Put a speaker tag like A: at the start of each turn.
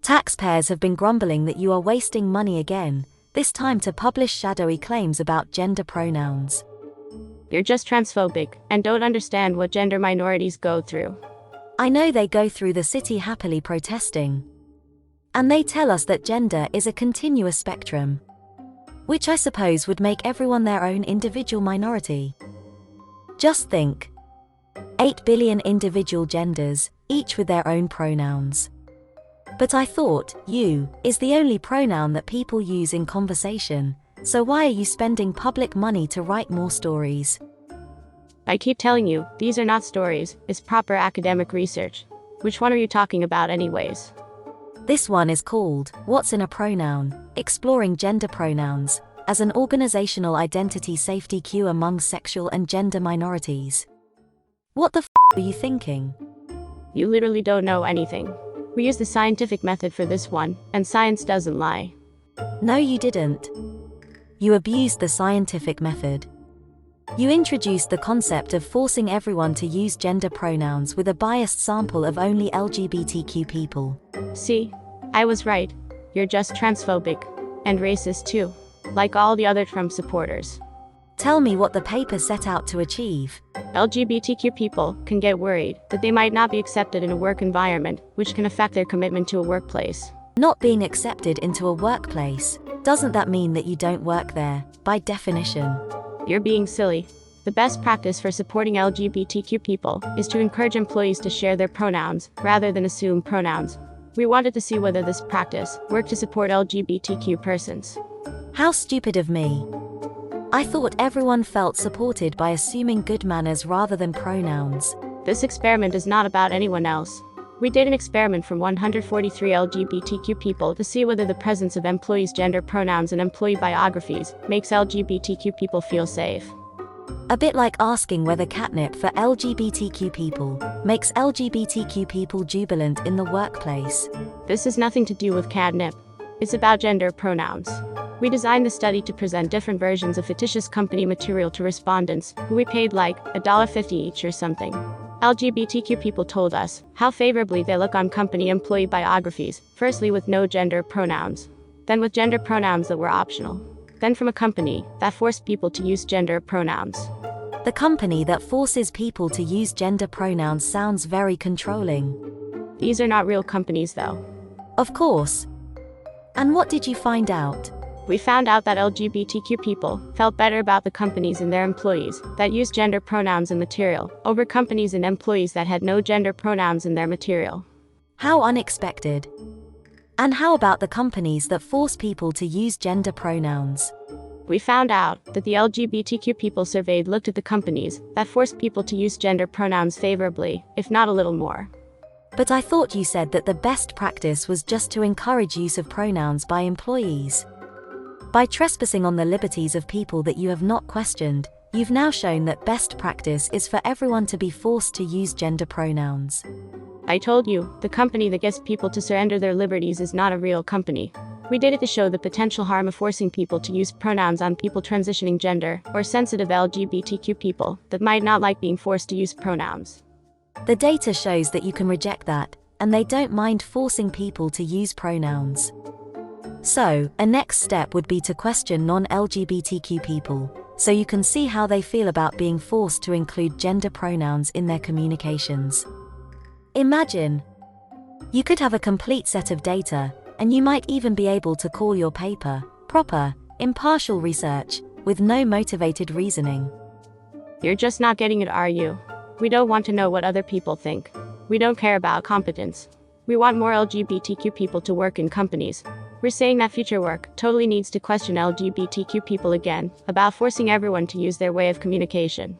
A: Taxpayers have been grumbling that you are wasting money again, this time to publish shadowy claims about gender pronouns.
B: You're just transphobic and don't understand what gender minorities go through.
A: I know they go through the city happily protesting. And they tell us that gender is a continuous spectrum. Which I suppose would make everyone their own individual minority. Just think. 8 billion individual genders, each with their own pronouns. But I thought, you, is the only pronoun that people use in conversation, so why are you spending public money to write more stories?
B: I keep telling you, these are not stories, it's proper academic research. Which one are you talking about anyways?
A: This one is called, What's in a Pronoun? Exploring Gender Pronouns, as an Organizational Identity Safety Cue among Sexual and Gender Minorities. What the are you thinking?
B: You literally don't know anything. We use the scientific method for this one, and science doesn't lie.
A: No, you didn't. You abused the scientific method. You introduced the concept of forcing everyone to use gender pronouns with a biased sample of only LGBTQ people.
B: See? I was right. You're just transphobic. And racist too. Like all the other Trump supporters.
A: Tell me what the paper set out to achieve.
B: LGBTQ people can get worried that they might not be accepted in a work environment, which can affect their commitment to a workplace.
A: Not being accepted into a workplace, doesn't that mean that you don't work there, by definition?
B: You're being silly. The best practice for supporting LGBTQ people is to encourage employees to share their pronouns, rather than assume pronouns. We wanted to see whether this practice worked to support LGBTQ persons.
A: How stupid of me. I thought everyone felt supported by assuming good manners rather than pronouns.
B: This experiment is not about anyone else. We did an experiment from 143 LGBTQ people to see whether the presence of employees' gender pronouns in employee biographies makes LGBTQ people feel safe.
A: A bit like asking whether catnip for LGBTQ people makes LGBTQ people jubilant in the workplace.
B: This has nothing to do with catnip. It's about gender pronouns. We designed the study to present different versions of fictitious company material to respondents, who we paid like $1.50 each or something. LGBTQ people told us how favorably they look on company employee biographies, firstly with no gender pronouns, then with gender pronouns that were optional, then from a company that forced people to use gender pronouns.
A: The company that forces people to use gender pronouns sounds very controlling.
B: These are not real companies though.
A: Of course. And what did you find out?
B: We found out that LGBTQ people felt better about the companies and their employees that used gender pronouns in material over companies and employees that had no gender pronouns in their material.
A: How unexpected. And how about the companies that force people to use gender pronouns?
B: We found out that the LGBTQ people surveyed looked at the companies that forced people to use gender pronouns favorably, if not a little more.
A: But I thought you said that the best practice was just to encourage use of pronouns by employees. By trespassing on the liberties of people that you have not questioned, you've now shown that best practice is for everyone to be forced to use gender pronouns.
B: I told you, the company that gets people to surrender their liberties is not a real company. We did it to show the potential harm of forcing people to use pronouns on people transitioning gender, or sensitive LGBTQ people that might not like being forced to use pronouns.
A: The data shows that you can reject that, and they don't mind forcing people to use pronouns. So, a next step would be to question non-LGBTQ people, so you can see how they feel about being forced to include gender pronouns in their communications. Imagine. You could have a complete set of data, and you might even be able to call your paper proper, impartial research, with no motivated reasoning.
B: You're just not getting it, are you? We don't want to know what other people think. We don't care about competence. We want more LGBTQ people to work in companies. We're saying that future work totally needs to question LGBTQ people again, about forcing everyone to use their way of communication.